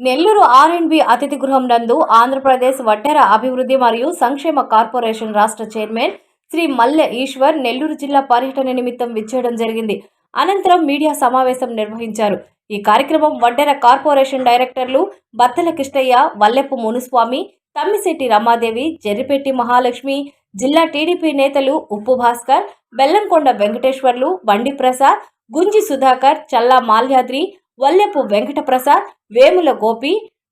నెల్లూరు ఆర్ఎండ్బి అతిథి గృహం నందు ఆంధ్రప్రదేశ్ వడ్డెర అభివృద్ధి మరియు సంక్షేమ కార్పొరేషన్ రాష్ట్ర చైర్మన్ శ్రీ మల్లె ఈశ్వర్ నెల్లూరు జిల్లా పర్యటన నిమిత్తం విచ్చేయడం జరిగింది. అనంతరం మీడియా సమావేశం నిర్వహించారు. ఈ కార్యక్రమం వడ్డెర కార్పొరేషన్ డైరెక్టర్లు బత్తల కిష్టయ్య, వల్లెపు మునుస్వామి, తమ్మిశెట్టి రమాదేవి, జెర్రిపెట్టి మహాలక్ష్మి, జిల్లా టీడీపీ నేతలు ఉప్పు భాస్కర్, బెల్లంకొండ వెంకటేశ్వర్లు, బండి ప్రసాద్, గుంజి సుధాకర్, చల్లా మాల్యాద్రి, వల్లెపు వెంకటప్రసాద్, వేముల గోపి,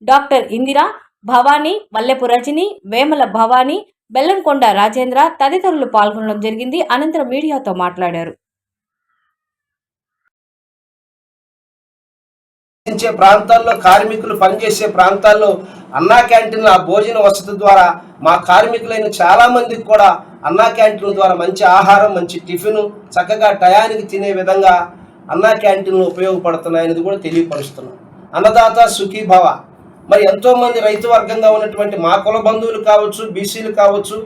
డాక్టర్ ఇందిరా, భవానీ, వల్లెపు రజని, వేమల భవానీ, బెల్లంకొండ రాజేంద్ర తదితరులు పాల్గొనడం జరిగింది. అనంతరం మీడియాతో మాట్లాడారు. ప్రాంతాల్లో కార్మికులు పనిచేసే ప్రాంతాల్లో అన్నా క్యాంటీన్ల భోజన వసతి ద్వారా మా కార్మికులైన చాలా మందికి కూడా అన్నా క్యాంటీన్ల ద్వారా మంచి ఆహారం, మంచి టిఫిన్ చక్కగా టయానికి తినే విధంగా అన్నా క్యాంటీన్లు ఉపయోగపడుతున్నాయనేది కూడా తెలియపరుస్తున్నాం. అన్నదాత సుఖీభవ. మరి ఎంతోమంది రైతు వర్గంగా ఉన్నటువంటి మా కుల బంధువులు కావచ్చు, బీసీలు కావచ్చు,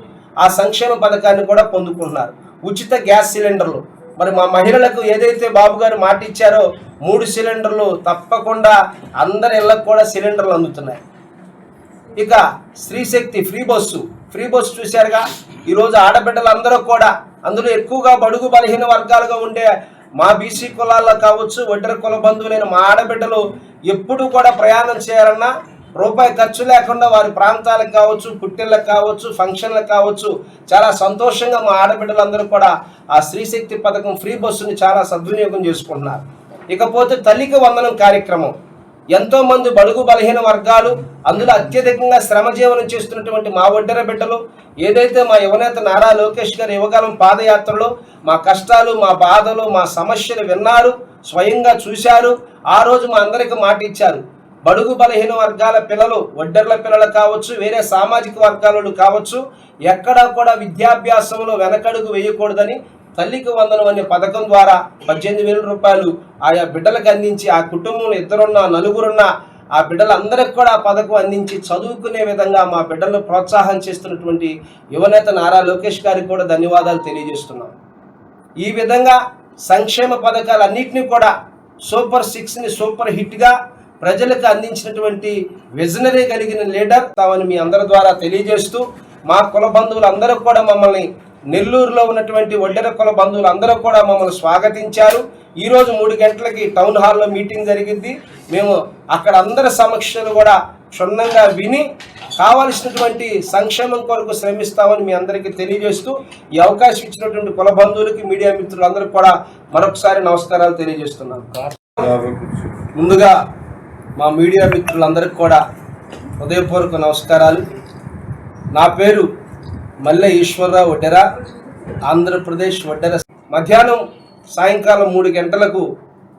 ఆ సంక్షేమ పథకాన్ని కూడా పొందుకుంటున్నారు. ఉచిత గ్యాస్ సిలిండర్లు, మరి మా మహిళలకు ఏదైతే బాబు గారు మాట ఇచ్చారో 3 సిలిండర్లు తప్పకుండా అందరి ఇళ్లకు కూడా సిలిండర్లు అందుతున్నాయి. ఇక స్త్రీశక్తి ఫ్రీ బస్సు చూశారుగా. ఈరోజు ఆడబిడ్డలందరూ కూడా, అందులో ఎక్కువగా బడుగు బలహీన వర్గాలుగా ఉండే మా బీసీ కులాల్లో కావచ్చు, వడ్డెర కుల బంధువులైన మా ఆడబిడ్డలు ఎప్పుడు కూడా ప్రయాణం చేయాలన్నా రూపాయి ఖర్చు లేకుండా వారి ప్రాంతాలకు కావచ్చు, పుట్టిళ్ళకు కావచ్చు, ఫంక్షన్లకు కావచ్చు చాలా సంతోషంగా మా ఆడబిడ్డలందరూ కూడా ఆ స్త్రీశక్తి పథకం ఫ్రీ బస్సుని చాలా సద్వినియోగం చేసుకుంటున్నారు. ఇకపోతే తల్లికి వందనం కార్యక్రమం, ఎంతోమంది బడుగు బలహీన వర్గాలు, అందులో అత్యధికంగా శ్రమజీవనం చేస్తున్నటువంటి మా వడ్డెర బిడ్డలు, ఏదైతే మా యువనేత నారా లోకేష్ గారు యువగలం పాదయాత్రలో మా కష్టాలు, మా బాధలు, మా సమస్యలు విన్నారు, స్వయంగా చూశారు. ఆ రోజు మా అందరికీ మాట ఇచ్చారు. బడుగు బలహీన వర్గాల పిల్లలు, వడ్డెర్ల పిల్లలు కావచ్చు, వేరే సామాజిక వర్గాలు కావచ్చు, ఎక్కడా కూడా విద్యాభ్యాసంలో వెనకడుగు వేయకూడదని తల్లికి వందనం అనే పథకం ద్వారా 18,000 రూపాయలు ఆయా బిడ్డలకు అందించి, ఆ కుటుంబంలో 2 నలుగురున్న ఆ బిడ్డలందరికీ కూడా ఆ పథకం అందించి చదువుకునే విధంగా మా బిడ్డలను ప్రోత్సాహం చేస్తున్నటువంటి యువనేత నారా లోకేష్ గారికి కూడా ధన్యవాదాలు తెలియజేస్తున్నాం. ఈ విధంగా సంక్షేమ పథకాలన్నింటినీ కూడా సూపర్ 6ని సూపర్ హిట్గా ప్రజలకు అందించినటువంటి విజనరీ కలిగిన లీడర్ తామని మీ అందరి ద్వారా తెలియజేస్తూ, మా కుల బంధువులందరూ కూడా మమ్మల్ని, నెల్లూరులో ఉన్నటువంటి వడ్డెర కుల బంధువులు అందరూ కూడా మమ్మల్ని స్వాగతించారు. ఈరోజు 3 గంటలకి టౌన్ హాల్లో మీటింగ్ జరిగింది. మేము అక్కడ అందరి సమస్యలు కూడా క్షుణ్ణంగా విని కావాల్సినటువంటి సంక్షేమం కొరకు శ్రమిస్తామని మీ అందరికీ తెలియజేస్తూ, ఈ అవకాశం ఇచ్చినటువంటి కుల బంధువులకి, మీడియా మిత్రులందరికీ కూడా మరొకసారి నమస్కారాలు తెలియజేస్తున్నాను. ముందుగా మా మీడియా మిత్రులందరికీ కూడా హృదయపూర్వక నమస్కారాలు. నా పేరు మల్లె ఈశ్వరరావు, వడ్డెర, ఆంధ్రప్రదేశ్ వడ్డెర. మధ్యాహ్నం సాయంకాలం 3 గంటలకు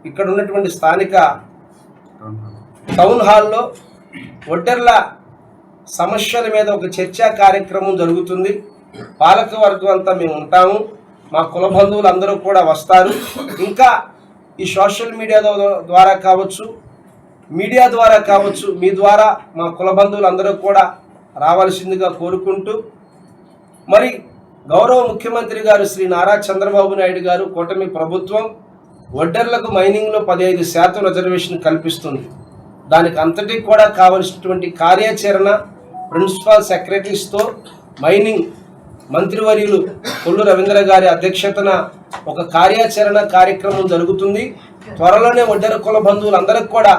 ఇక్కడ ఉన్నటువంటి స్థానిక టౌన్ హాల్లో వడ్డెర్ల సమస్యల మీద ఒక చర్చా కార్యక్రమం జరుగుతుంది. పాలక వర్గం అంతా మేము ఉంటాము, మా కుల బంధువులు అందరూ కూడా వస్తారు. ఇంకా ఈ సోషల్ మీడియా ద్వారా కావచ్చు, మీడియా ద్వారా కావచ్చు, మీ ద్వారా మా కుల బంధువులు అందరూ కూడా రావాల్సిందిగా కోరుకుంటూ, మరి గౌరవ ముఖ్యమంత్రి గారు శ్రీ నారా చంద్రబాబు నాయుడు గారు, కూటమి ప్రభుత్వం వడ్డెర్లకు మైనింగ్లో 15% రిజర్వేషన్ కల్పిస్తుంది. దానికి అంతటికి కూడా కావలసినటువంటి కార్యాచరణ ప్రిన్సిపల్ సెక్రటరీస్తో మైనింగ్ మంత్రివర్యులు కొల్లు రవీంద్ర గారి అధ్యక్షతన ఒక కార్యాచరణ కార్యక్రమం జరుగుతుంది. త్వరలోనే వడ్డెర కుల బంధువులందరికీ కూడా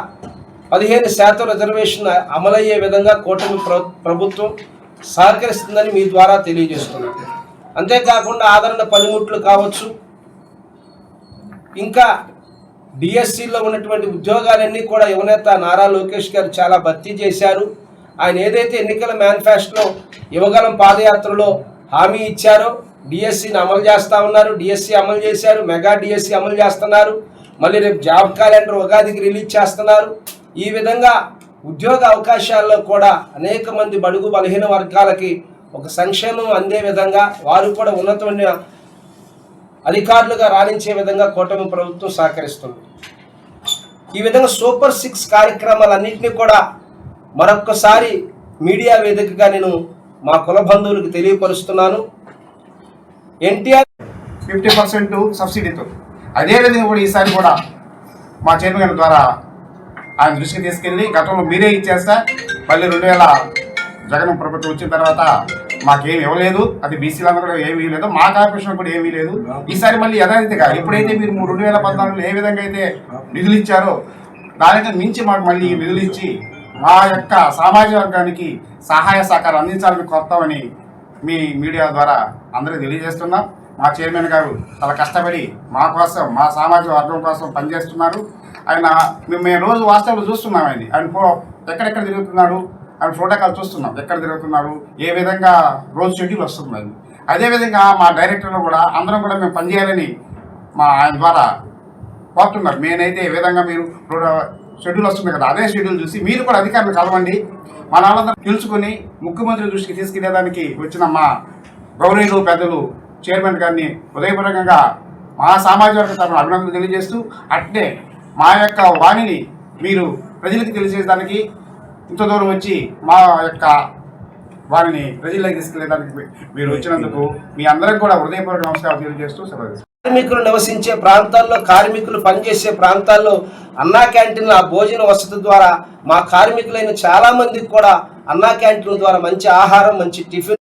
15% రిజర్వేషన్ అమలయ్యే విధంగా కూటమి ప్రభుత్వం సహకరిస్తుందని మీ ద్వారా తెలియజేస్తున్నాను. అంతేకాకుండా ఆదరణ పనిముట్లు కావచ్చు, ఇంకా డిఎస్సిలో ఉన్నటువంటి ఉద్యోగాలన్నీ కూడా యువనేత నారా లోకేష్ గారు చాలా భర్తీ చేశారు. ఆయన ఏదైతే ఎన్నికల మేనిఫెస్టోలో యువగలం పాదయాత్రలో హామీ ఇచ్చారో డిఎస్సిని అమలు చేస్తూ ఉన్నారు. డిఎస్సి అమలు చేశారు, మెగా డిఎస్సి అమలు చేస్తున్నారు. మళ్ళీ రేపు జాబ్ క్యాలెండర్ ఉగాదికి రిలీజ్ చేస్తున్నారు. ఈ విధంగా ఉద్యోగ అవకాశాల్లో కూడా అనేక మంది బడుగు బలహీన వర్గాలకి ఒక సంక్షేమం అందే విధంగా, వారు కూడా ఉన్నతమైన అధికారులుగా రాణించే విధంగా కూటమి ప్రభుత్వం సహకరిస్తుంది. ఈ విధంగా సూపర్ 6 కార్యక్రమాలన్నింటినీ కూడా మరొక్కసారి మీడియా వేదికగా నేను మా కుల బంధువులకు తెలియపరుస్తున్నాను. ఎన్టీఆర్ 50% సబ్సిడీతో, అదేవిధంగా కూడా ఈసారి కూడా మా చైర్మన్ గారి ద్వారా ఆయన దృష్టికి తీసుకెళ్ళి గతంలో మీరే ఇచ్చేస్తా మళ్ళీ 2000 జగన్ ప్రభుత్వం వచ్చిన తర్వాత మాకేం ఇవ్వలేదు, అది బీసీలందరూ కూడా ఏమీ లేదు, మా కార్పొరేషన్ కూడా ఏమీ లేదు. ఈసారి మళ్ళీ యథావిధిగా ఎప్పుడైతే మీరు 2014లో ఏ విధంగా అయితే నిధులు ఇచ్చారో దానికి మించి మాకు మళ్ళీ నిధులు ఇచ్చి మా యొక్క సామాజిక వర్గానికి సహాయ సహకారం అందించాలని కోరుతామని మీ మీడియా ద్వారా అందరికీ తెలియజేస్తున్నాం. మా చైర్మన్ గారు చాలా కష్టపడి మా కోసం, మా సామాజిక వర్గం కోసం పనిచేస్తున్నారు. ఆయన మేము రోజు వాస్తవాలు చూస్తున్నాం. ఆయన ఎక్కడెక్కడ తిరుగుతున్నాడు, ఆయన ప్రోటోకాల్ చూస్తున్నాం, ఎక్కడ తిరుగుతున్నారు, ఏ విధంగా రోజు షెడ్యూల్ వస్తుంది. అదేవిధంగా మా డైరెక్టర్లు కూడా అందరం కూడా మేము పనిచేయాలని ఆయన ద్వారా కోరుతున్నారు. నేనైతే ఏ విధంగా మీరు షెడ్యూల్ వస్తుంది కదా, అదే షెడ్యూల్ చూసి మీరు కూడా అధికారులు కలవండి, మా నాళ్ళందరూ పిలుచుకొని ముఖ్యమంత్రి దృష్టికి తీసుకెళ్లేదానికి వచ్చిన మా గౌరవనీయులు పెద్దలు చైర్మన్ గారిని హృదయపూర్వకంగా మా సామాజిక వర్గ తరఫున అభినందనలు తెలియజేస్తూ, అట్నే మా యొక్క వాణిని మీరు ప్రజలకు తెలియజేయడానికి ఇంత దూరం వచ్చి మా యొక్క వారిని ప్రజల్లోకి తీసుకెళ్ళడానికి మీరు వచ్చినందుకు మీ అందరికి కూడా హృదయపూర్వక నమస్కారాలు తెలియజేస్తూ సెలవు. కార్మికులు నివసించే ప్రాంతాల్లో, కార్మికులు పనిచేసే ప్రాంతాల్లో అన్నా క్యాంటీన్ల భోజన వసతి ద్వారా మా కార్మికులైన చాలా మందికి కూడా అన్నా క్యాంటీన్ల ద్వారా మంచి ఆహారం, మంచి టిఫిన్